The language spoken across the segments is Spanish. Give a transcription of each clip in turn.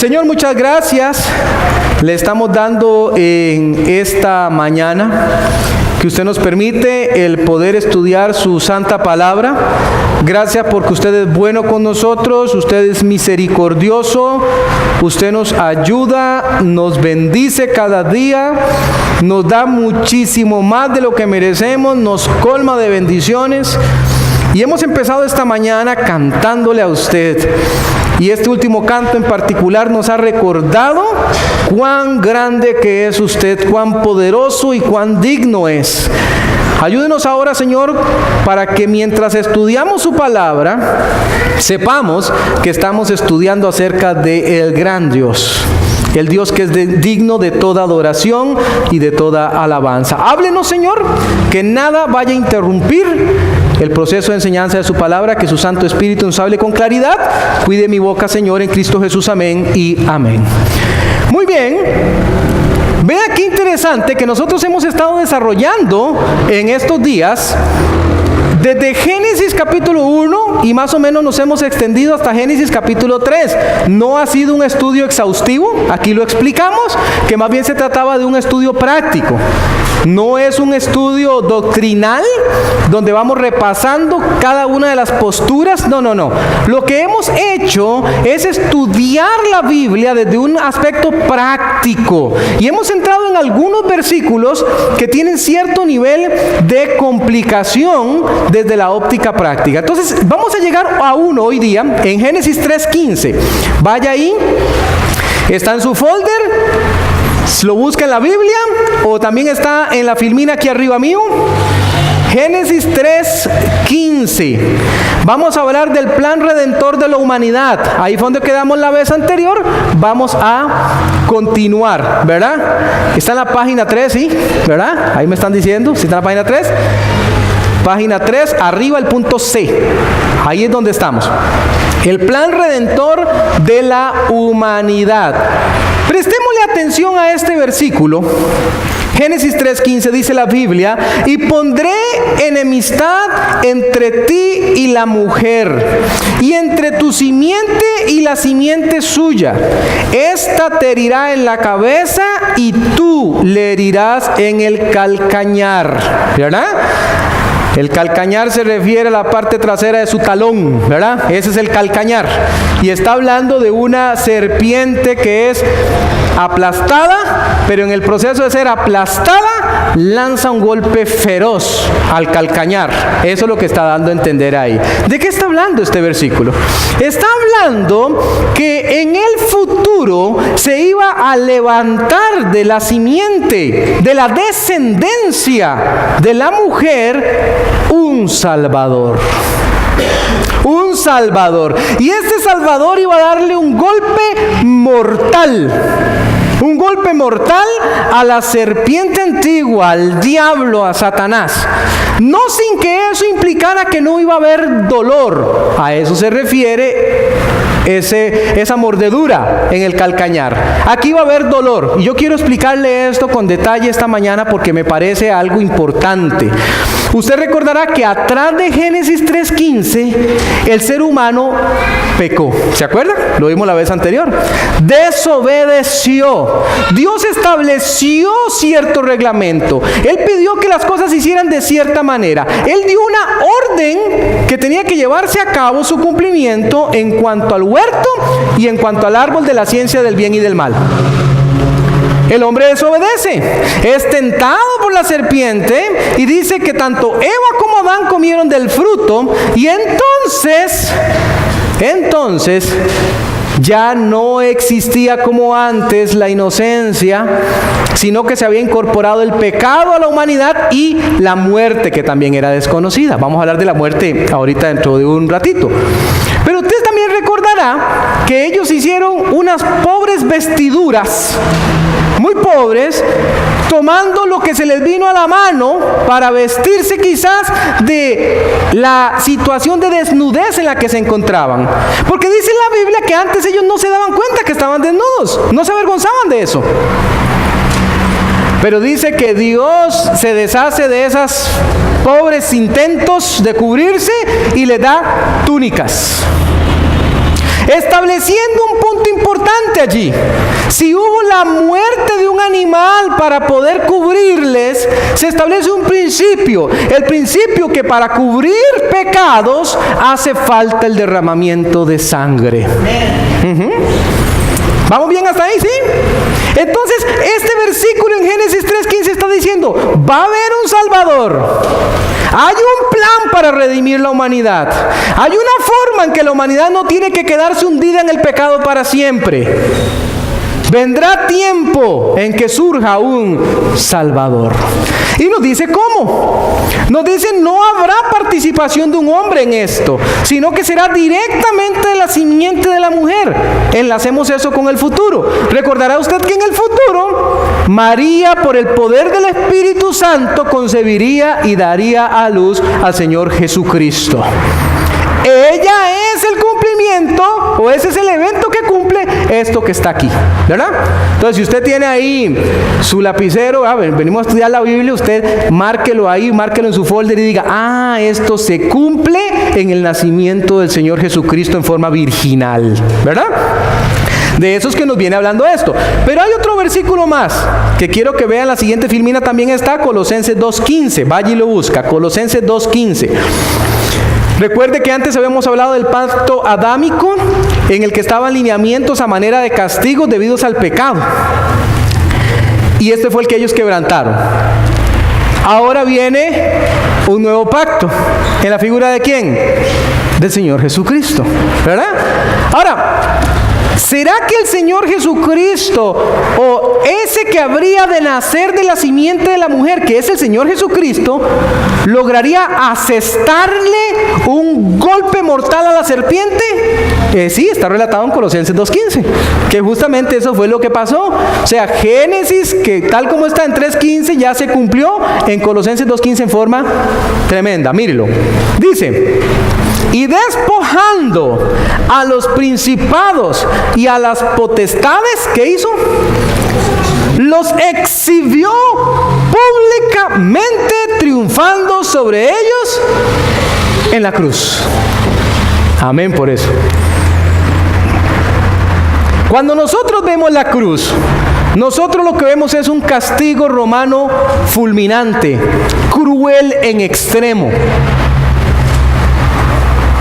Señor, muchas gracias. Le estamos dando en esta mañana que usted nos permite el poder estudiar su santa palabra. Gracias porque usted es bueno con nosotros, usted es misericordioso, usted nos ayuda, nos bendice cada día, nos da muchísimo más de lo que merecemos, nos colma de bendiciones. Y hemos empezado esta mañana cantándole a usted. Y este último canto en particular nos ha recordado cuán grande que es usted, cuán poderoso y cuán digno es. Ayúdenos ahora, Señor, para que mientras estudiamos su palabra, sepamos que estamos estudiando acerca del gran Dios. El Dios que es digno de toda adoración y de toda alabanza. Háblenos, Señor, que nada vaya a interrumpir el proceso de enseñanza de su palabra, que su Santo Espíritu nos hable con claridad. Cuide mi boca, Señor, en Cristo Jesús. Amén y amén. Muy bien. Vea qué interesante que nosotros hemos estado desarrollando en estos días desde Génesis capítulo 1 y más o menos nos hemos extendido hasta Génesis capítulo 3. No ha sido un estudio exhaustivo, aquí lo explicamos, que más bien se trataba de un estudio práctico. No es un estudio doctrinal donde vamos repasando cada una de las posturas. No. Lo que hemos hecho es estudiar la Biblia desde un aspecto práctico. Y hemos entrado en algunos versículos que tienen cierto nivel de complicación desde la óptica práctica. Entonces, vamos a llegar a uno hoy día en Génesis 3:15. Vaya ahí, está en su folder. Lo busca en la Biblia o también está en la filmina aquí arriba mío. Génesis 3:15. Vamos a hablar del plan redentor de la humanidad. Ahí fue donde quedamos la vez anterior. Vamos a continuar, ¿verdad? Está en la página 3, ¿sí? ¿Verdad? Ahí me están diciendo, ¿sí está en la página 3? Página 3, arriba el punto C. Ahí es donde estamos. El plan redentor de la humanidad. Prestémosle atención a este versículo. Génesis 3:15 dice la Biblia: y pondré enemistad entre ti y la mujer, y entre tu simiente y la simiente suya. Esta te herirá en la cabeza y tú le herirás en el calcañar. ¿Verdad? El calcañar se refiere a la parte trasera de su talón, ¿verdad? Ese es el calcañar. Y está hablando de una serpiente que es aplastada, pero en el proceso de ser aplastada, lanza un golpe feroz al calcañar. Eso es lo que está dando a entender ahí. ¿De qué está hablando este versículo? Está hablando que en el futuro se iba a levantar de la simiente, de la descendencia de la mujer, un Salvador. Un Salvador. Y este Salvador iba a darle un golpe mortal. Un golpe mortal a la serpiente antigua, al diablo, a Satanás. No sin que eso implicara que no iba a haber dolor. A eso se refiere esa mordedura en el calcañar. Aquí va a haber dolor. Y yo quiero explicarle esto con detalle esta mañana porque me parece algo importante. Usted recordará que atrás de Génesis 3:15 el ser humano pecó. ¿Se acuerda? Lo vimos la vez anterior. Desobedeció. Dios estableció cierto reglamento. Él pidió que las cosas se hicieran de cierta manera. Él dio una orden que tenía que llevarse a cabo su cumplimiento en cuanto al huerto y en cuanto al árbol de la ciencia del bien y del mal. El hombre desobedece, es tentado por la serpiente y dice que tanto Eva como Adán comieron del fruto y entonces Ya no existía como antes la inocencia, sino que se había incorporado el pecado a la humanidad y la muerte, que también era desconocida. Vamos a hablar de la muerte ahorita dentro de un ratito. Pero usted también recordará que ellos hicieron unas pobres vestiduras, muy pobres, tomando lo que se les vino a la mano para vestirse quizás de la situación de desnudez en la que se encontraban. Porque dice la Biblia que antes ellos no se daban cuenta que estaban desnudos, no se avergonzaban de eso. Pero dice que Dios se deshace de esos pobres intentos de cubrirse y les da túnicas, estableciendo un punto importante allí. Si hubo la muerte de un animal para poder cubrirles, se establece un principio. El principio que para cubrir pecados hace falta el derramamiento de sangre. ¿Vamos bien hasta ahí? ¿Sí? Entonces, este versículo en Génesis 3:15 está diciendo, va a haber un Salvador. Hay un plan para redimir la humanidad. Hay una forma en que la humanidad no tiene que quedarse hundida en el pecado para siempre. Vendrá tiempo en que surja un Salvador. Y nos dice cómo. Nos dice no habrá participación de un hombre en esto, sino que será directamente de la simiente de la mujer. Enlacemos eso con el futuro. Recordará usted que en el futuro María, por el poder del Espíritu Santo, concebiría y daría a luz al Señor Jesucristo. Ella es el cumplimiento, o ese es el evento que cumple esto que está aquí, ¿verdad? Entonces, si usted tiene ahí su lapicero, venimos a estudiar la Biblia, usted márquelo ahí, márquelo en su folder y diga, esto se cumple en el nacimiento del Señor Jesucristo en forma virginal, ¿verdad? De esos que nos viene hablando esto. Pero hay otro versículo más que quiero que vean. La siguiente filmina también está, Colosenses 2:15. Vaya y lo busca, Colosenses 2:15. Recuerde que antes habíamos hablado del pacto adámico, en el que estaban lineamientos a manera de castigos debidos al pecado. Y este fue el que ellos quebrantaron. Ahora viene un nuevo pacto. ¿En la figura de quién? Del Señor Jesucristo, ¿verdad? Ahora, ¿será que el Señor Jesucristo, o ese que habría de nacer de la simiente de la mujer, que es el Señor Jesucristo, lograría asestarle un golpe mortal a la serpiente? Sí, está relatado en Colosenses 2:15, que justamente eso fue lo que pasó. O sea, Génesis, que tal como está en 3:15, ya se cumplió en Colosenses 2:15 en forma tremenda. Mírelo. Dice, y despojando a los principados y a las potestades, ¿qué hizo? Los exhibió públicamente, triunfando sobre ellos en la cruz. Amén por eso. Cuando nosotros vemos la cruz, nosotros lo que vemos es un castigo romano fulminante, cruel en extremo.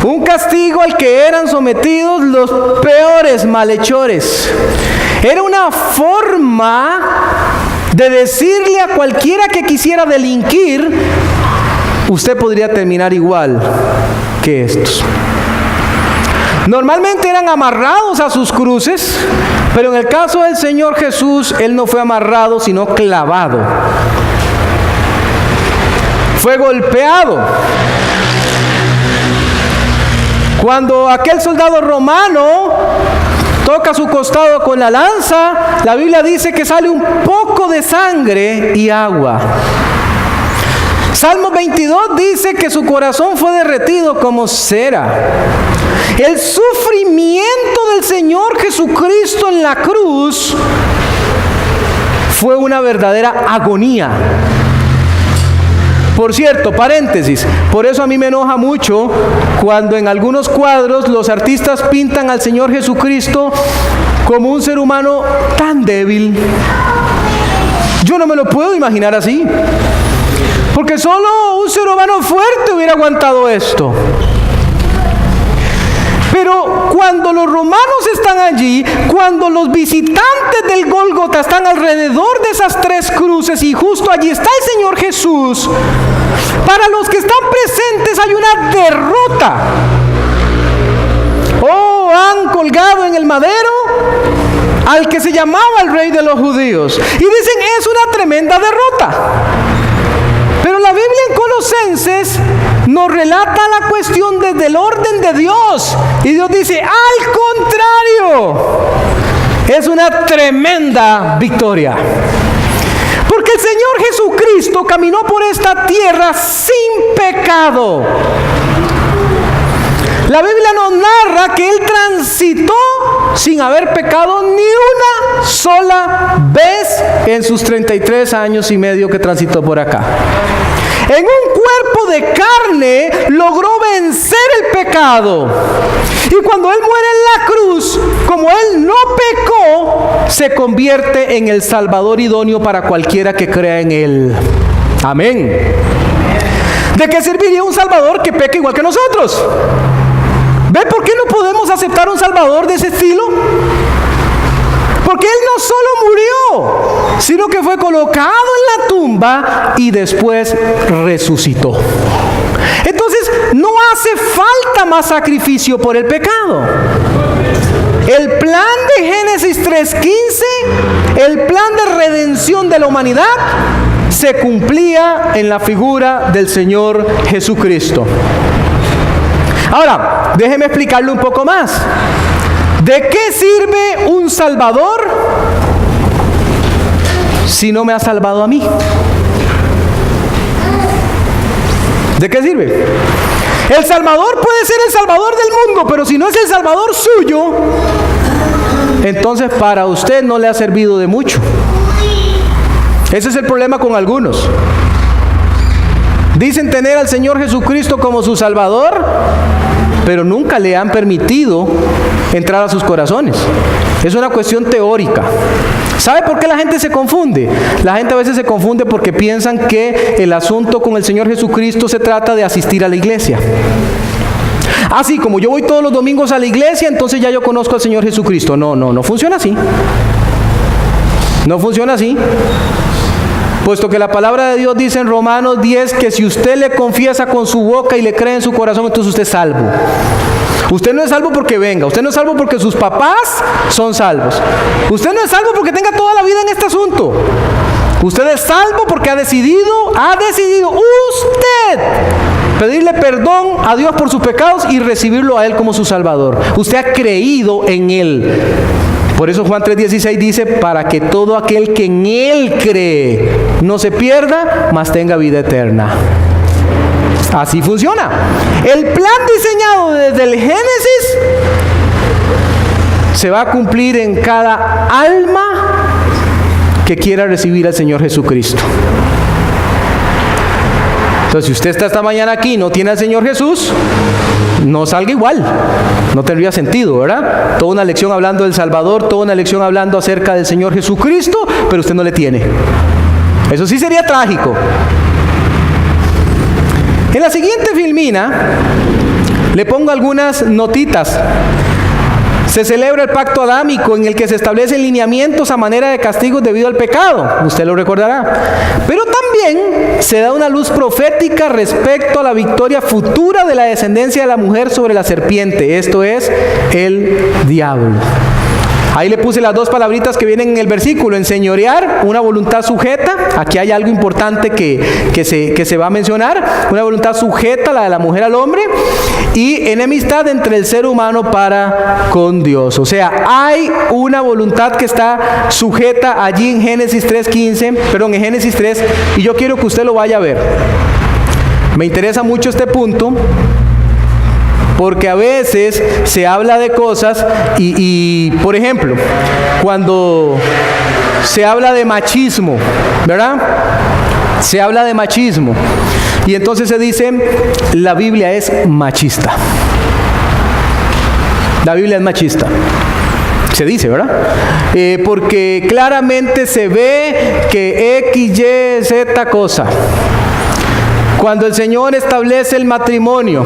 Un castigo al que eran sometidos los peores malhechores. Era una forma de decirle a cualquiera que quisiera delinquir, usted podría terminar igual que estos. Normalmente eran amarrados a sus cruces, pero en el caso del Señor Jesús, Él no fue amarrado, sino clavado. Fue golpeado. Cuando aquel soldado romano toca su costado con la lanza, la Biblia dice que sale un poco de sangre y agua. Salmo 22 dice que su corazón fue derretido como cera. El sufrimiento del Señor Jesucristo en la cruz fue una verdadera agonía. Por cierto, paréntesis, por eso a mí me enoja mucho cuando en algunos cuadros los artistas pintan al Señor Jesucristo como un ser humano tan débil. Yo no me lo puedo imaginar así, porque solo un ser humano fuerte hubiera aguantado esto. Pero cuando los romanos están allí, cuando los visitantes del Gólgota están alrededor de esas tres cruces y justo allí está el Señor Jesús, para los que están presentes hay una derrota. Oh, han colgado en el madero al que se llamaba el Rey de los Judíos. Y dicen, es una tremenda derrota. Pero la Biblia en Colosenses nos relata la cuestión desde el orden de Dios. Y Dios dice, al contrario, es una tremenda victoria. Porque el Señor Jesucristo caminó por esta tierra sin pecado. La Biblia nos narra que Él transitó sin haber pecado ni una sola vez en sus 33 años y medio que transitó por acá. En un cuerpo de carne logró vencer el pecado. Y cuando Él muere en la cruz, como Él no pecó, se convierte en el Salvador idóneo para cualquiera que crea en Él. Amén. ¿De qué serviría un Salvador que peque igual que nosotros? ¿Ve por qué no podemos aceptar un Salvador de ese estilo? Porque Él no solo murió, sino que fue colocado en la tumba y después resucitó. Entonces, no hace falta más sacrificio por el pecado. El plan de Génesis 3:15, el plan de redención de la humanidad, se cumplía en la figura del Señor Jesucristo. Ahora, déjeme explicarle un poco más. ¿De qué sirve un Salvador si no me ha salvado a mí? ¿De qué sirve? El Salvador puede ser el Salvador del mundo, pero si no es el Salvador suyo, entonces para usted no le ha servido de mucho. Ese es el problema con algunos. Dicen tener al Señor Jesucristo como su Salvador, pero nunca le han permitido entrar a sus corazones. Es una cuestión teórica. ¿Sabe por qué la gente se confunde? La gente a veces se confunde porque piensan que el asunto con el Señor Jesucristo se trata de asistir a la iglesia. Así como yo voy todos los domingos a la iglesia, entonces ya yo conozco al Señor Jesucristo. No funciona así. No funciona así. Puesto que la palabra de Dios dice en Romanos 10 que si usted le confiesa con su boca y le cree en su corazón, entonces usted es salvo. Usted no es salvo porque venga, usted no es salvo porque sus papás son salvos. Usted no es salvo porque tenga toda la vida en este asunto. Usted es salvo porque ha decidido usted pedirle perdón a Dios por sus pecados y recibirlo a Él como su Salvador. Usted ha creído en Él. Por eso Juan 3:16 dice, para que todo aquel que en Él cree no se pierda, mas tenga vida eterna. Así funciona. El plan diseñado desde el Génesis se va a cumplir en cada alma que quiera recibir al Señor Jesucristo. Entonces, si usted está esta mañana aquí y no tiene al Señor Jesús, no salga igual. No tendría sentido, ¿verdad? Toda una lección hablando del Salvador, toda una lección hablando acerca del Señor Jesucristo, pero usted no le tiene. Eso sí sería trágico. En la siguiente filmina le pongo algunas notitas. Se celebra el pacto adámico en el que se establecen lineamientos a manera de castigos debido al pecado. Usted lo recordará. Pero también se da una luz profética respecto a la victoria futura de la descendencia de la mujer sobre la serpiente. Esto es el diablo. Ahí le puse las dos palabritas que vienen en el versículo: enseñorear, una voluntad sujeta. Aquí hay algo importante que se va a mencionar: una voluntad sujeta, la de la mujer al hombre, y enemistad entre el ser humano para con Dios. O sea, hay una voluntad que está sujeta allí en Génesis 3:15, en Génesis 3, y yo quiero que usted lo vaya a ver. Me interesa mucho este punto, porque a veces se habla de cosas y por ejemplo, cuando se habla de machismo, ¿verdad? Se habla de machismo y entonces se dice, la Biblia es machista. La Biblia es machista. Se dice, ¿verdad? Porque claramente se ve que X, Y, Z cosa. Cuando el Señor establece el matrimonio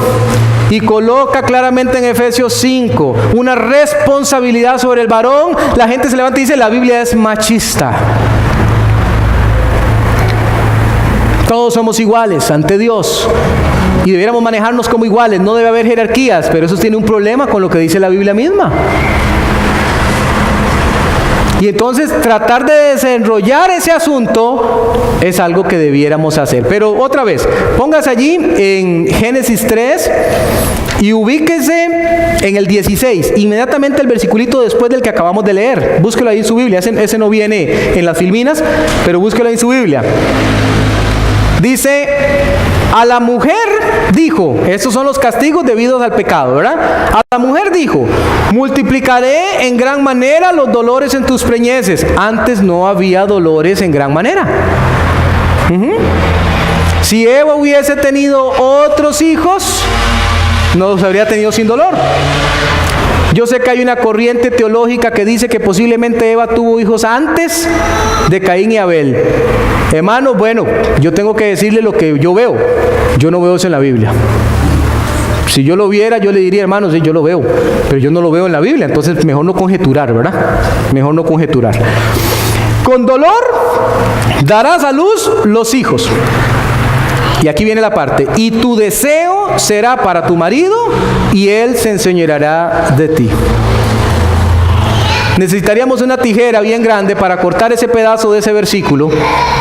y coloca claramente en Efesios 5 una responsabilidad sobre el varón, la gente se levanta y dice, la Biblia es machista. Todos somos iguales ante Dios. y debiéramos manejarnos como iguales. No debe haber jerarquías, pero eso tiene un problema con lo que dice la Biblia misma. Y entonces tratar de desenrollar ese asunto es algo que debiéramos hacer. Pero otra vez, póngase allí en Génesis 3 y ubíquese en el 16, inmediatamente el versiculito después del que acabamos de leer. Búsquelo ahí en su Biblia, ese no viene en las filminas, pero búsquelo en su Biblia. Dice, a la mujer dijo, estos son los castigos debidos al pecado, ¿verdad? A la mujer dijo, multiplicaré en gran manera los dolores en tus preñeces. Antes no había dolores en gran manera. Si Eva hubiese tenido otros hijos, no los habría tenido sin dolor. Yo sé que hay una corriente teológica que dice que posiblemente Eva tuvo hijos antes de Caín y Abel. Hermano, bueno, yo tengo que decirle lo que yo veo. Yo no veo eso en la Biblia. Si yo lo viera, yo le diría, hermano, sí, yo lo veo, pero yo no lo veo en la Biblia, entonces mejor no conjeturar, ¿verdad? Mejor no conjeturar. Con dolor darás a luz los hijos. Y aquí viene la parte, y tu deseo será para tu marido, y él se enseñoreará de ti. Necesitaríamos una tijera bien grande para cortar ese pedazo de ese versículo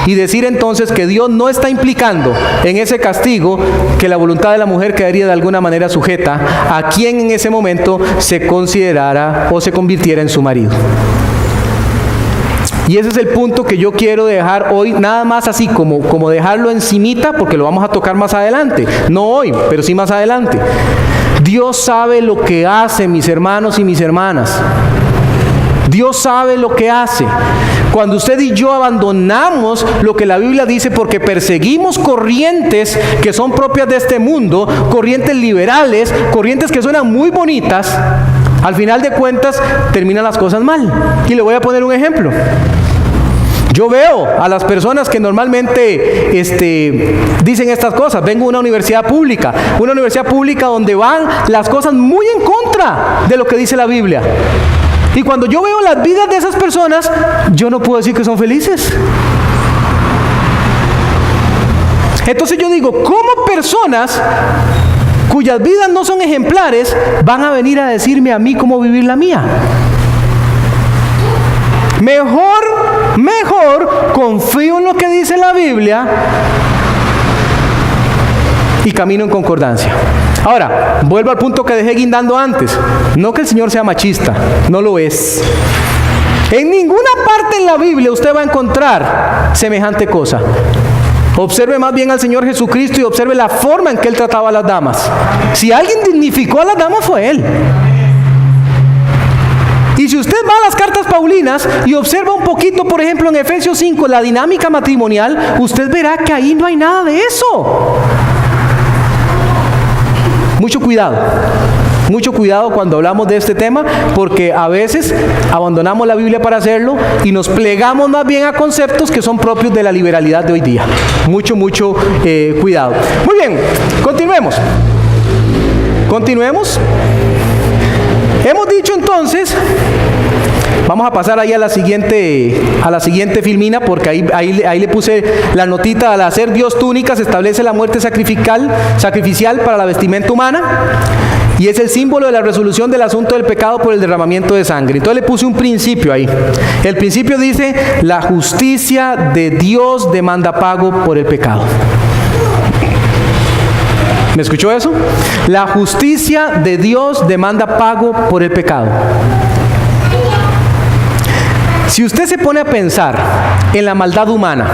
y decir entonces que Dios no está implicando en ese castigo que la voluntad de la mujer quedaría de alguna manera sujeta a quien en ese momento se considerara o se convirtiera en su marido. Y ese es el punto que yo quiero dejar hoy, nada más así como dejarlo encimita, porque lo vamos a tocar más adelante. No hoy, pero sí más adelante. Dios sabe lo que hace, mis hermanos y mis hermanas. Dios sabe lo que hace. Cuando usted y yo abandonamos lo que la Biblia dice porque perseguimos corrientes que son propias de este mundo, corrientes liberales, corrientes que suenan muy bonitas, al final de cuentas terminan las cosas mal. Y le voy a poner un ejemplo. Yo veo a las personas que normalmente dicen estas cosas. Vengo de una universidad pública donde van las cosas muy en contra de lo que dice la Biblia. Y cuando yo veo las vidas de esas personas, yo no puedo decir que son felices. Entonces yo digo, ¿cómo personas cuyas vidas no son ejemplares van a venir a decirme a mí cómo vivir la mía? Mejor confío en lo que dice la Biblia y camino en concordancia. Ahora, vuelvo al punto que dejé guindando antes. No que el Señor sea machista, no lo es. En ninguna parte en la Biblia usted va a encontrar semejante cosa. Observe más bien al Señor Jesucristo y observe la forma en que Él trataba a las damas. Si alguien dignificó a las damas fue Él. Y si usted va a las cartas paulinas y observa un poquito, por ejemplo, en Efesios 5, la dinámica matrimonial, usted verá que ahí no hay nada de eso. Mucho cuidado cuando hablamos de este tema, porque a veces abandonamos la Biblia para hacerlo y nos plegamos más bien a conceptos que son propios de la liberalidad de hoy día. Mucho cuidado. Muy bien, continuemos. Hemos dicho entonces, vamos a pasar ahí a la siguiente filmina, porque ahí le puse la notita. Al hacer Dios túnicas establece la muerte sacrificial para la vestimenta humana, y es el símbolo de la resolución del asunto del pecado por el derramamiento de sangre. Entonces le puse un principio ahí. El principio dice, la justicia de Dios demanda pago por el pecado. ¿Me escuchó eso? La justicia de Dios demanda pago por el pecado. Si usted se pone a pensar en la maldad humana,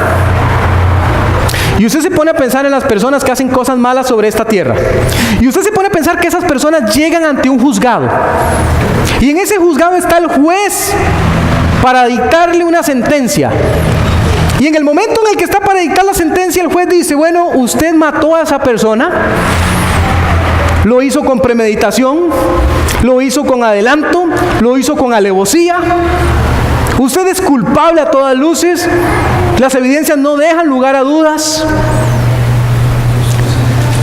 y usted se pone a pensar en las personas que hacen cosas malas sobre esta tierra, y usted se pone a pensar que esas personas llegan ante un juzgado, y en ese juzgado está el juez para dictarle una sentencia. Y en el momento en el que está para dictar la sentencia, el juez dice, bueno, usted mató a esa persona, lo hizo con premeditación, lo hizo con adelanto, lo hizo con alevosía, usted es culpable a todas luces, las evidencias no dejan lugar a dudas,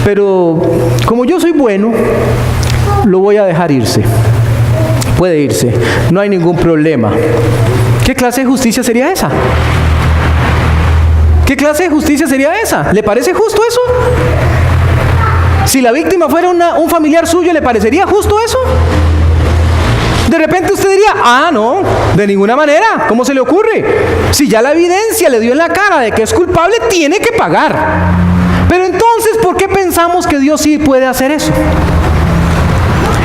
pero como yo soy bueno, lo voy a dejar irse. Puede irse, no hay ningún problema. ¿Qué clase de justicia sería esa? ¿Qué clase de justicia sería esa? ¿Le parece justo eso? Si la víctima fuera un familiar suyo, ¿le parecería justo eso? De repente usted diría, no, de ninguna manera, ¿cómo se le ocurre? Si ya la evidencia le dio en la cara de que es culpable, tiene que pagar. Pero entonces, ¿por qué pensamos que Dios sí puede hacer eso?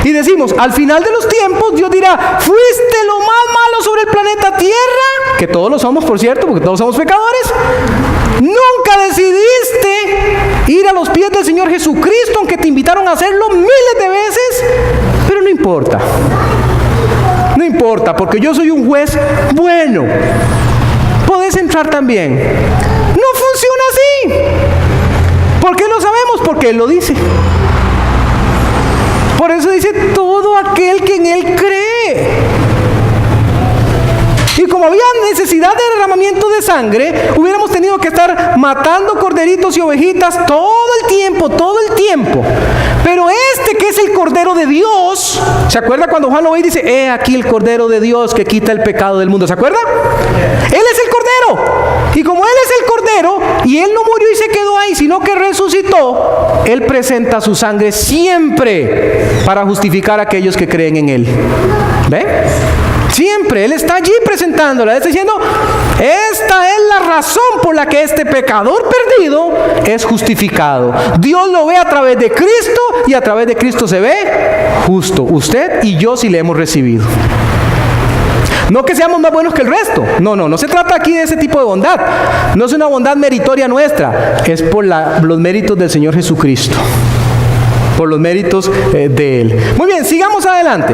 Y decimos, al final de los tiempos, Dios dirá, fuiste lo más malo sobre el planeta Tierra, que todos lo somos, por cierto, porque todos somos pecadores. Nunca decidiste ir a los pies del Señor Jesucristo, aunque te invitaron a hacerlo miles de veces, pero no importa. No importa, porque yo soy un juez bueno. Podés entrar también. No funciona así. ¿Por qué lo sabemos? Porque Él lo dice. Por eso dice, todo aquel que en Él cree. Y como había necesidad de derramamiento de sangre, hubiéramos tenido que estar matando corderitos y ovejitas todo el tiempo. Pero este que es el Cordero de Dios, ¿se acuerda cuando Juan lo ve y dice, he aquí el Cordero de Dios que quita el pecado del mundo? ¿Se acuerda? Él es el Cordero. Y como Él es el Cordero, y Él no murió y se quedó ahí, sino que resucitó, Él presenta su sangre siempre para justificar a aquellos que creen en Él. ¿Ve? Siempre, Él está allí presentándola. Él está diciendo, esta es la razón por la que este pecador perdido es justificado. Dios lo ve a través de Cristo y a través de Cristo se ve justo. Usted y yo si le hemos recibido. No que seamos más buenos que el resto. No se trata aquí de ese tipo de bondad. No es una bondad meritoria nuestra. Es por los méritos del Señor Jesucristo. Por los méritos de Él. Muy bien, sigamos adelante.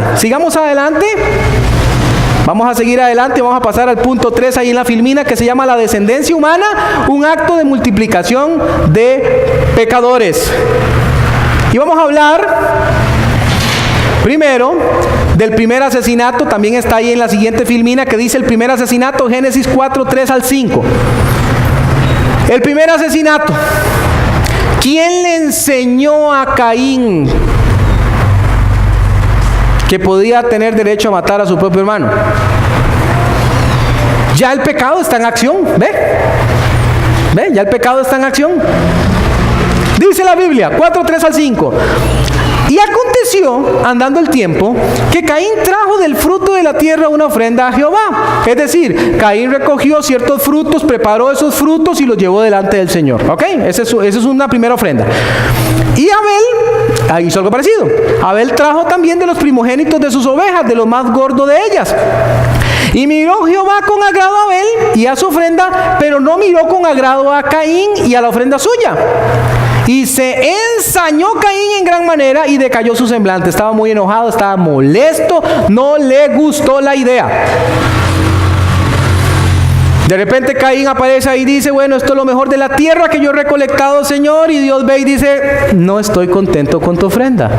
Vamos a seguir adelante, vamos a pasar al punto 3 ahí en la filmina, que se llama la descendencia humana, un acto de multiplicación de pecadores. Y vamos a hablar primero del primer asesinato. También está ahí en la siguiente filmina, que dice el primer asesinato, Génesis 4, 3 al 5. El primer asesinato. ¿Quién le enseñó a Caín que podía tener derecho a matar a su propio hermano? Ya el pecado está en acción. ¿Ve? Ya el pecado está en acción. Dice la Biblia, 4, 3 al 5. Y aconteció, andando el tiempo, que Caín trajo del fruto de la tierra una ofrenda a Jehová. Es decir, Caín recogió ciertos frutos, preparó esos frutos y los llevó delante del Señor. ¿Ok? Esa es una primera ofrenda. Y Abel hizo algo parecido. Abel trajo también de los primogénitos de sus ovejas, de los más gordos de ellas. Y miró Jehová con agrado a Abel y a su ofrenda, pero no miró con agrado a Caín y a la ofrenda suya. Y se ensañó Caín en gran manera y decayó su semblante. Estaba muy enojado, estaba molesto, no le gustó la idea. De repente Caín aparece ahí y dice, bueno, esto es lo mejor de la tierra que yo he recolectado, Señor. Y Dios ve y dice, no estoy contento con tu ofrenda.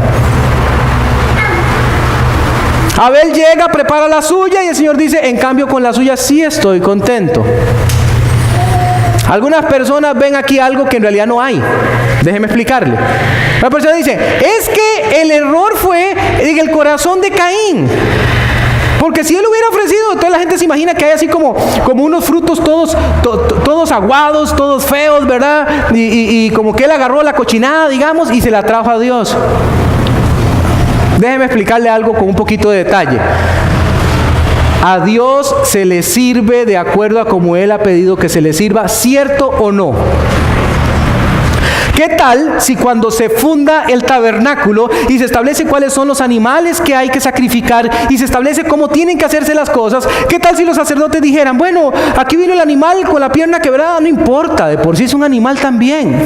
Abel llega, prepara la suya y el Señor dice, en cambio con la suya sí estoy contento. Algunas personas ven aquí algo que en realidad no hay. Déjeme explicarle. La persona dice, es que el error fue en el corazón de Caín. Porque si él hubiera ofrecido, toda la gente se imagina que hay así como unos frutos todos aguados, todos feos, ¿verdad? Y como que él agarró la cochinada, digamos, y se la trajo a Dios. Déjeme explicarle algo con un poquito de detalle. A Dios se le sirve de acuerdo a como Él ha pedido que se le sirva, ¿cierto o no? ¿Qué tal si cuando se funda el tabernáculo y se establece cuáles son los animales que hay que sacrificar y se establece cómo tienen que hacerse las cosas? ¿Qué tal si los sacerdotes dijeran, bueno, aquí vino el animal con la pierna quebrada, no importa, de por sí es un animal también?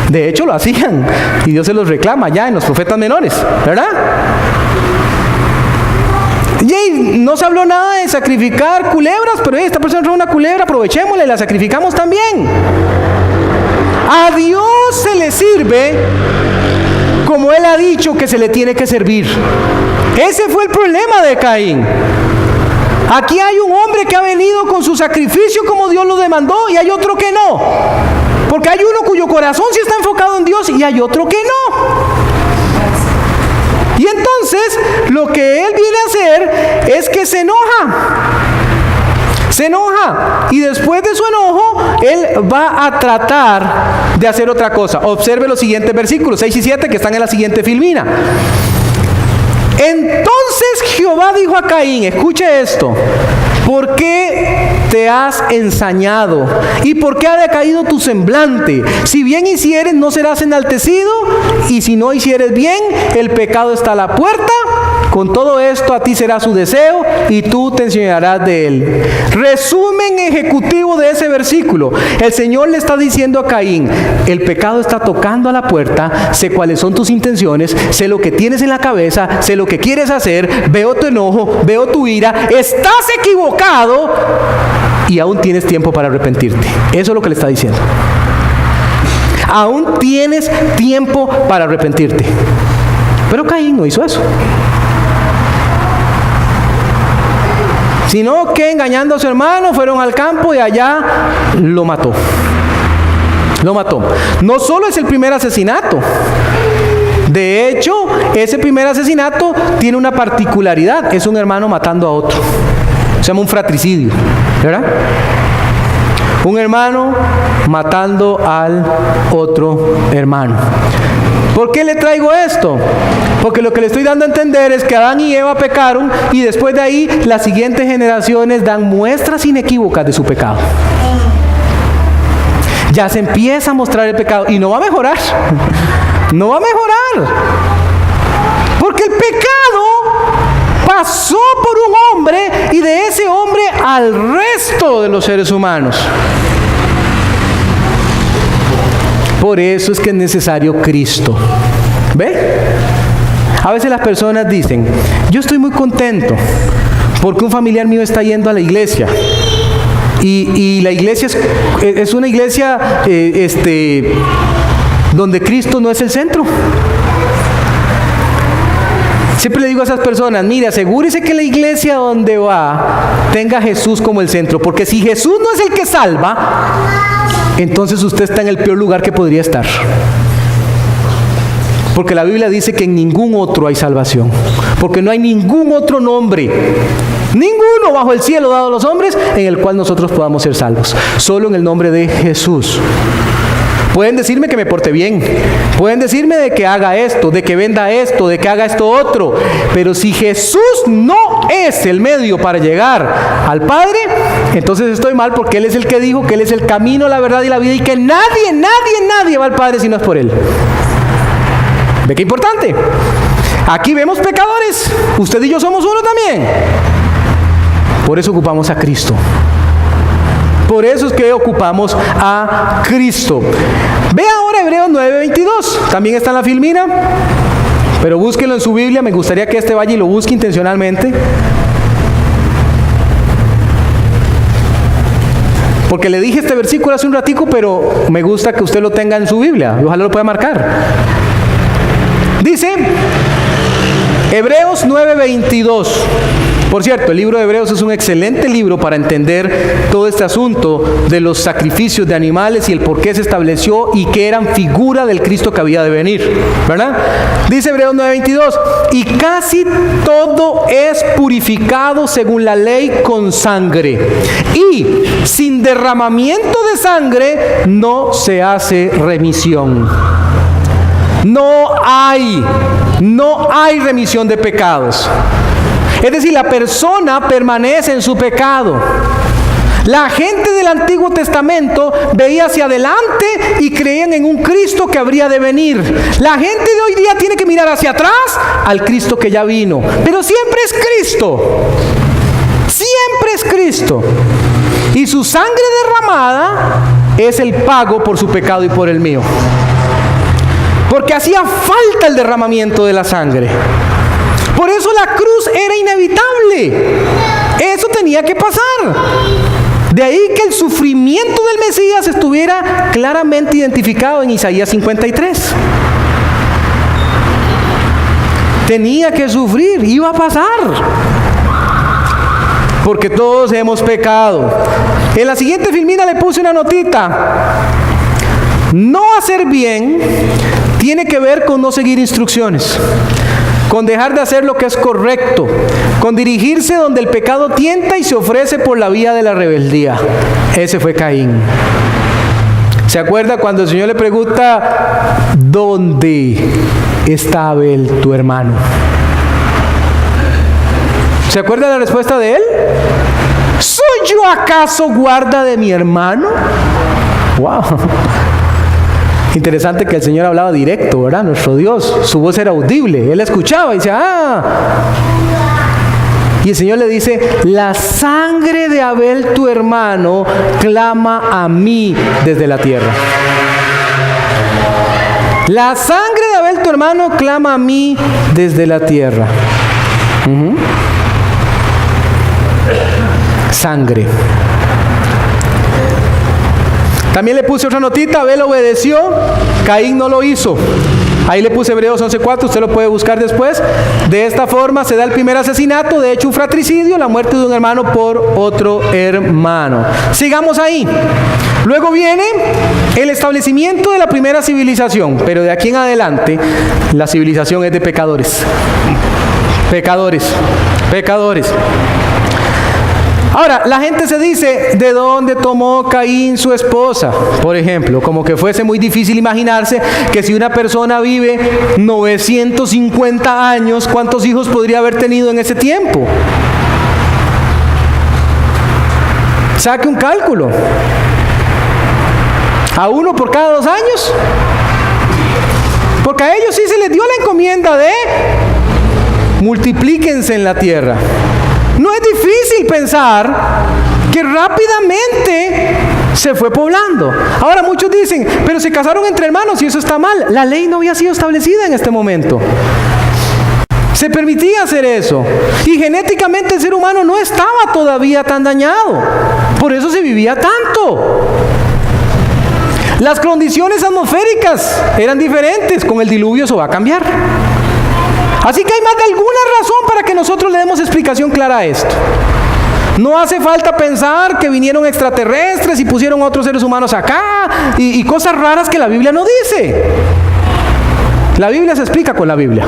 De hecho lo hacían y Dios se los reclama ya en los profetas menores, ¿verdad? Y no se habló nada de sacrificar culebras, pero esta persona trae una culebra, aprovechémosla y la sacrificamos también. A Dios se le sirve como Él ha dicho que se le tiene que servir. Ese fue el problema de Caín. Aquí hay un hombre que ha venido con su sacrificio como Dios lo demandó y hay otro que no. Porque hay uno cuyo corazón sí está enfocado en Dios y hay otro que no. Y entonces lo que él viene a hacer es que se enoja. Se enoja y después de su enojo, él va a tratar de hacer otra cosa. Observe los siguientes versículos, 6 y 7, que están en la siguiente filmina. Entonces Jehová dijo a Caín, escuche esto: ¿por qué te has ensañado? ¿Y por qué ha decaído tu semblante? Si bien hicieres, no serás enaltecido, y si no hicieres bien, el pecado está a la puerta. Con todo esto a ti será su deseo y tú te enseñarás de él. Resumen ejecutivo de ese versículo. El Señor le está diciendo a Caín: el pecado está tocando a la puerta, sé cuáles son tus intenciones, sé lo que tienes en la cabeza, sé lo que quieres hacer, veo tu enojo, veo tu ira, estás equivocado y aún tienes tiempo para arrepentirte. Eso es lo que le está diciendo. Aún tienes tiempo para arrepentirte. Pero Caín no hizo eso. Sino que, engañando a su hermano, fueron al campo y allá lo mató. Lo mató. No solo es el primer asesinato. De hecho, ese primer asesinato tiene una particularidad. Es un hermano matando a otro. Se llama un fratricidio, ¿verdad? Un hermano matando al otro hermano. ¿Por qué le traigo esto? Porque lo que le estoy dando a entender es que Adán y Eva pecaron y después de ahí las siguientes generaciones dan muestras inequívocas de su pecado. Ya se empieza a mostrar el pecado y no va a mejorar. No va a mejorar. Porque el pecado pasó por un hombre y de ese hombre al resto de los seres humanos. Por eso es que es necesario Cristo. ¿Ve? A veces las personas dicen: yo estoy muy contento porque un familiar mío está yendo a la iglesia. Y la iglesia es una iglesia donde Cristo no es el centro. Siempre le digo a esas personas: mire, asegúrese que la iglesia donde va tenga a Jesús como el centro. Porque si Jesús no es el que salva, entonces usted está en el peor lugar que podría estar. Porque la Biblia dice que en ningún otro hay salvación. Porque no hay ningún otro nombre, ninguno bajo el cielo dado a los hombres, en el cual nosotros podamos ser salvos. Solo en el nombre de Jesús. Pueden decirme que me porte bien, pueden decirme de que haga esto, de que venda esto, de que haga esto otro, pero si Jesús no es el medio para llegar al Padre, entonces estoy mal, porque Él es el que dijo que Él es el camino, la verdad y la vida, y que nadie va al Padre si no es por Él. ¿Ve qué importante? Aquí vemos pecadores, usted y yo somos uno también. Por eso ocupamos a Cristo. Por eso es que ocupamos a Cristo. Ve ahora Hebreos 9:22. También está en la filmina, pero búsquelo en su Biblia. Me gustaría que vaya y lo busque intencionalmente, porque le dije este versículo hace un ratico, pero me gusta que usted lo tenga en su Biblia y ojalá lo pueda marcar. Dice Hebreos 9:22. Por cierto, el libro de Hebreos es un excelente libro para entender todo este asunto de los sacrificios de animales y el por qué se estableció y que eran figura del Cristo que había de venir, ¿verdad? Dice Hebreos 9:22, y casi todo es purificado según la ley con sangre, y sin derramamiento de sangre no se hace remisión. No hay remisión de pecados. Es decir, la persona permanece en su pecado. La gente del Antiguo Testamento veía hacia adelante y creían en un Cristo que habría de venir. La gente de hoy día tiene que mirar hacia atrás al Cristo que ya vino. Pero siempre es Cristo. Siempre es Cristo. Y su sangre derramada es el pago por su pecado y por el mío. Porque hacía falta el derramamiento de la sangre. Por eso la cruz era inevitable. Eso tenía que pasar. De ahí que el sufrimiento del Mesías estuviera claramente identificado en Isaías 53. Tenía que sufrir, iba a pasar. Porque todos hemos pecado. En la siguiente filmina le puse una notita. No hacer bien tiene que ver con no seguir instrucciones, con dejar de hacer lo que es correcto, con dirigirse donde el pecado tienta y se ofrece por la vía de la rebeldía. Ese fue Caín. ¿Se acuerda cuando el Señor le pregunta, ¿dónde está Abel, tu hermano? ¿Se acuerda la respuesta de él? ¿Soy yo acaso guarda de mi hermano? ¡Wow! Interesante que el Señor hablaba directo, ¿verdad? Nuestro Dios, su voz era audible. Él escuchaba y decía, Y el Señor le dice, la sangre de Abel, tu hermano, clama a mí desde la tierra. La sangre de Abel, tu hermano, clama a mí desde la tierra. Sangre. También le puse otra notita, Abel obedeció, Caín no lo hizo. Ahí le puse Hebreos 11:4, usted lo puede buscar después. De esta forma se da el primer asesinato, de hecho un fratricidio, la muerte de un hermano por otro hermano. Sigamos ahí. Luego viene el establecimiento de la primera civilización, pero de aquí en adelante la civilización es de pecadores. Pecadores, pecadores. Ahora, la gente se dice, ¿de dónde tomó Caín su esposa? Por ejemplo, como que fuese muy difícil imaginarse que si una persona vive 950 años, ¿cuántos hijos podría haber tenido en ese tiempo? Saque un cálculo. ¿A uno por cada 2 años? Porque a ellos sí se les dio la encomienda de multiplíquense en la tierra. No es difícil pensar que rápidamente se fue poblando. Ahora muchos dicen, pero se casaron entre hermanos y eso está mal. La ley no había sido establecida en este momento. Se permitía hacer eso. Y genéticamente el ser humano no estaba todavía tan dañado. Por eso se vivía tanto. Las condiciones atmosféricas eran diferentes. Con el diluvio eso va a cambiar. Así que hay más de alguna razón para que nosotros le demos explicación clara a esto. No hace falta pensar que vinieron extraterrestres y pusieron a otros seres humanos acá y cosas raras que la Biblia no dice. La Biblia se explica con la Biblia.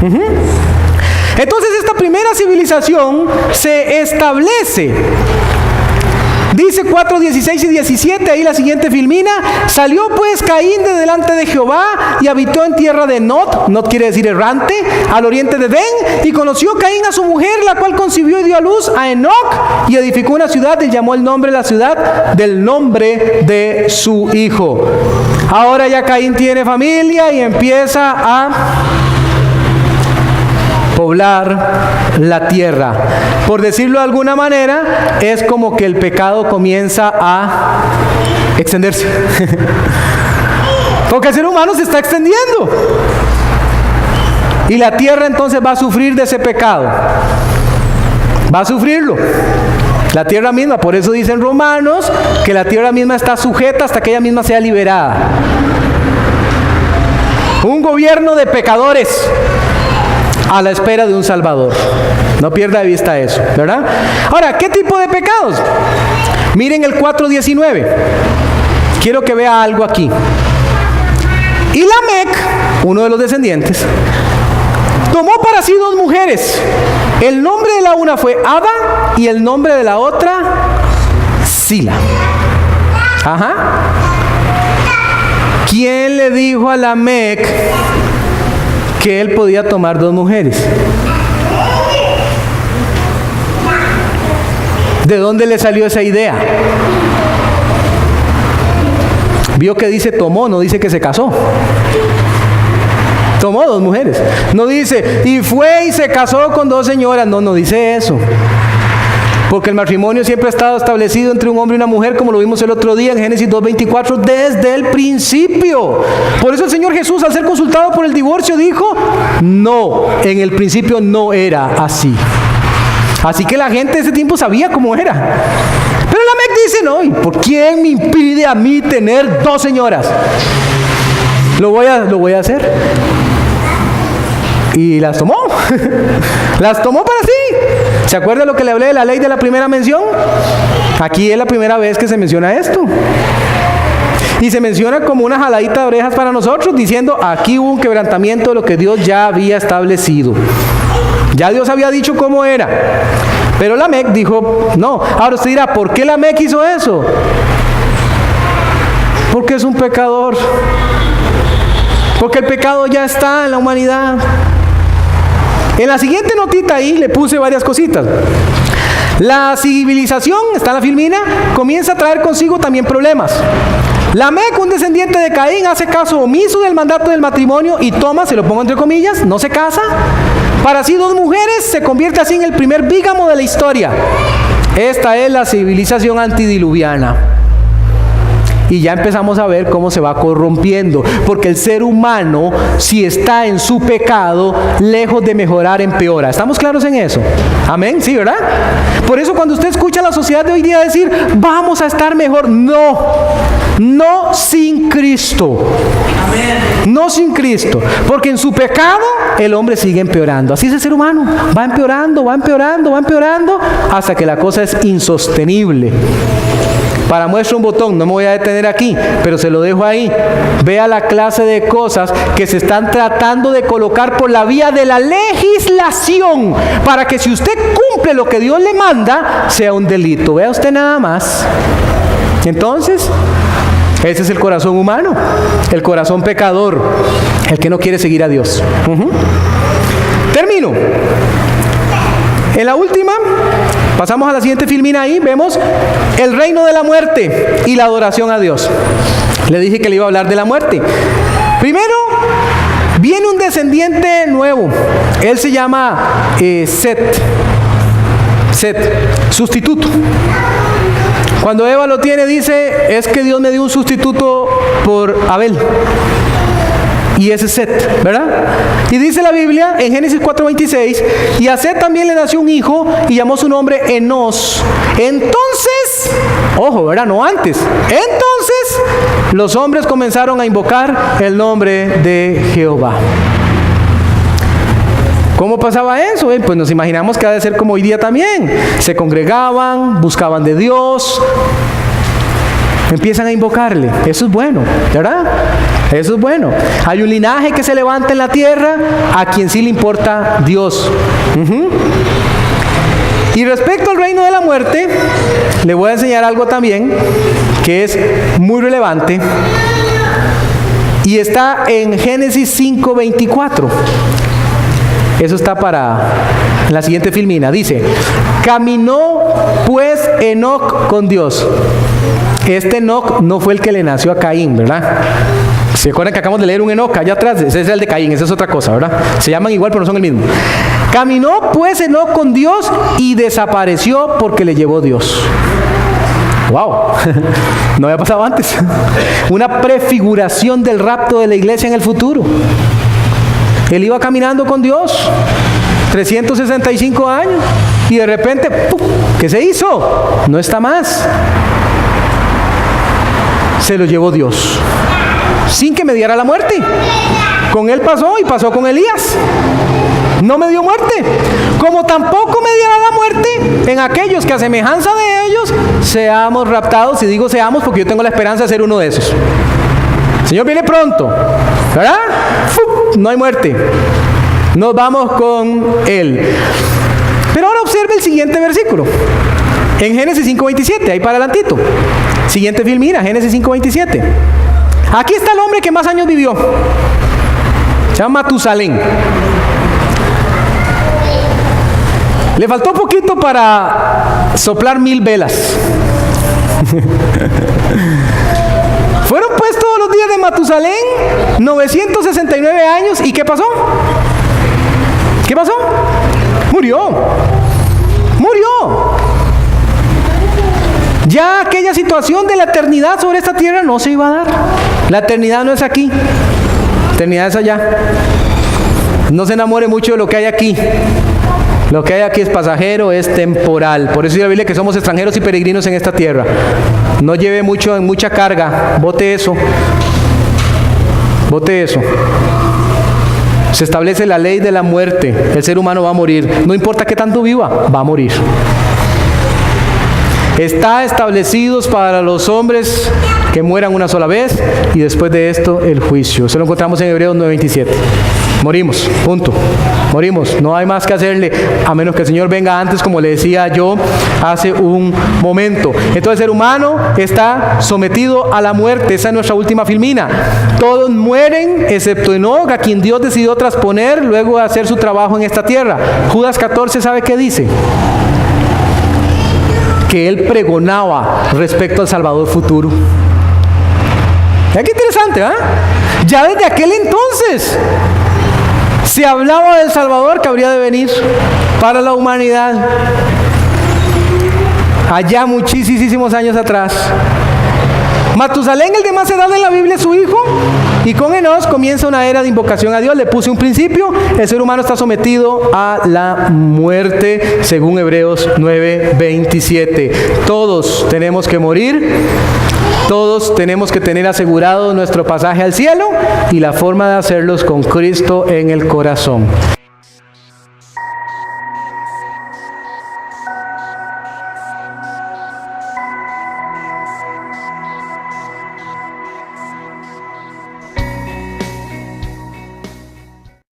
Entonces esta primera civilización se establece. Dice 4:16 y 17, ahí la siguiente filmina. Salió pues Caín de delante de Jehová y habitó en tierra de Nod. Nod quiere decir errante, al oriente de Edén. Y conoció Caín a su mujer, la cual concibió y dio a luz a Enoc. Y edificó una ciudad y llamó el nombre de la ciudad del nombre de su hijo. Ahora ya Caín tiene familia y empieza a poblar la tierra. Por decirlo de alguna manera, es como que el pecado comienza a extenderse. Porque el ser humano se está extendiendo. Y la tierra entonces va a sufrir de ese pecado. Va a sufrirlo. La tierra misma, por eso dicen Romanos que la tierra misma está sujeta hasta que ella misma sea liberada. Un gobierno de pecadores a la espera de un Salvador. No pierda de vista eso, ¿verdad? Ahora, ¿qué tipo de pecados? Miren el 4:19. Quiero que vea algo aquí. Y Lamec, uno de los descendientes, tomó para sí 2 mujeres. El nombre de la una fue Ada y el nombre de la otra Sila. Ajá. ¿Quién le dijo a Lamec que él podía tomar 2 mujeres? ¿De dónde le salió esa idea? Vio que dice tomó, no dice que se casó. Tomó 2 mujeres. No dice, y fue y se casó con 2 señoras. No, no dice eso. Porque el matrimonio siempre ha estado establecido entre un hombre y una mujer, como lo vimos el otro día en Génesis 2:24, desde el principio. Por eso el Señor Jesús, al ser consultado por el divorcio, dijo, no, en el principio no era así. Así que la gente de ese tiempo sabía cómo era. Pero Lamec dice, no, ¿y por quién me impide a mí tener 2 señoras? Lo voy a hacer. Y las tomó. Las tomó para sí. ¿Se acuerda lo que le hablé de la ley de la primera mención? Aquí es la primera vez que se menciona esto. Y se menciona como una jaladita de orejas para nosotros, diciendo, aquí hubo un quebrantamiento de lo que Dios ya había establecido. Ya Dios había dicho cómo era. Pero Lamec dijo, no. Ahora usted dirá, ¿por qué Lamec hizo eso? Porque es un pecador. Porque el pecado ya está en la humanidad. En la siguiente notita ahí le puse varias cositas. La civilización, está en la filmina, comienza a traer consigo también problemas. Lamec, un descendiente de Caín, hace caso omiso del mandato del matrimonio y toma, se lo pongo entre comillas, no se casa. Para sí 2 mujeres, se convierte así en el primer bígamo de la historia. Esta es la civilización antidiluviana. Y ya empezamos a ver cómo se va corrompiendo, porque el ser humano, si está en su pecado, lejos de mejorar, empeora. ¿Estamos claros en eso? Amén, sí, ¿verdad? Por eso cuando usted escucha a la sociedad de hoy día decir, vamos a estar mejor, no sin Cristo. No sin Cristo, porque en su pecado el hombre sigue empeorando. Así es el ser humano, va empeorando, hasta que la cosa es insostenible. Para muestra un botón, no me voy a detener aquí, pero se lo dejo ahí. Vea la clase de cosas que se están tratando de colocar por la vía de la legislación, para que si usted cumple lo que Dios le manda, sea un delito. Vea usted nada más. Entonces, ese es el corazón humano, el corazón pecador, el que no quiere seguir a Dios. Termino. En la última, pasamos a la siguiente filmina ahí, vemos el reino de la muerte y la adoración a Dios. Le dije que le iba a hablar de la muerte. Primero, viene un descendiente nuevo. Él se llama Set, sustituto. Cuando Eva lo tiene, dice, es que Dios me dio un sustituto por Abel. Y ese es Set, ¿verdad? Y dice la Biblia en Génesis 4:26, y a Set también le nació un hijo y llamó su nombre Enos. Entonces, ojo, ¿verdad? No antes. Entonces, los hombres comenzaron a invocar el nombre de Jehová. ¿Cómo pasaba eso? Pues nos imaginamos que ha de ser como hoy día también. Se congregaban, buscaban de Dios, empiezan a invocarle. Eso es bueno, ¿verdad? Eso es bueno. Hay un linaje que se levanta en la tierra a quien sí le importa Dios. Y respecto al reino de la muerte, le voy a enseñar algo también que es muy relevante. Y está en Génesis 5:24. Eso está para la siguiente filmina. Dice, caminó pues Enoc con Dios. Este Enoc no fue el que le nació a Caín, ¿verdad? ¿Se acuerdan que acabamos de leer un Enoc allá atrás? Ese es el de Caín, esa es otra cosa, ¿verdad? Se llaman igual pero no son el mismo. Caminó pues Enoc con Dios y desapareció porque le llevó Dios. ¡Wow! No había pasado antes. Una prefiguración del rapto de la iglesia en el futuro. Él iba caminando con Dios 365 años y de repente, ¡pum!, ¿qué se hizo? No está más. Se lo llevó Dios sin que me diera la muerte. Con él pasó y pasó con Elías. No me dio muerte. Como tampoco me diera la muerte en aquellos que a semejanza de ellos seamos raptados. Y digo seamos porque yo tengo la esperanza de ser uno de esos. El Señor viene pronto, ¿verdad? No hay muerte. Nos vamos con Él. Pero ahora observe el siguiente versículo. En Génesis 5:27, ahí para adelantito. Siguiente filmina, Génesis 5:27. Aquí está el hombre que más años vivió. Se llama Matusalén. Le faltó poquito para soplar 1000 velas. Fueron pues todos los días de Matusalén 969 años. ¿Y qué pasó? ¿Qué pasó? Murió. Ya aquella situación de la eternidad sobre esta tierra no se iba a dar. La eternidad no es aquí. La eternidad es allá. No se enamore mucho de lo que hay aquí. Lo que hay aquí es pasajero, es temporal. Por eso dice la Biblia que somos extranjeros y peregrinos en esta tierra. No lleve mucha carga. Bote eso. Se establece la ley de la muerte. El ser humano va a morir. No importa qué tanto viva, va a morir. Está establecidos para los hombres que mueran una sola vez y después de esto el juicio. Eso lo encontramos en Hebreos 9:27. Morimos, punto. Morimos, no hay más que hacerle, a menos que el Señor venga antes, como le decía yo hace un momento. Entonces el ser humano está sometido a la muerte. Esa es nuestra última filmina. Todos mueren, excepto Enoc, a quien Dios decidió trasponer luego de hacer su trabajo en esta tierra. Judas 14, ¿sabe qué dice? Que él pregonaba respecto al Salvador futuro. Qué interesante, ¿eh? Ya desde aquel entonces se hablaba del Salvador que habría de venir para la humanidad. Allá muchísimos años atrás. Matusalén, el de más edad en la Biblia, es su hijo. Y con Enoc comienza una era de invocación a Dios. Le puse un principio. El ser humano está sometido a la muerte, según Hebreos 9:27. Todos tenemos que morir. Todos tenemos que tener asegurado nuestro pasaje al cielo. Y la forma de hacerlo es con Cristo en el corazón.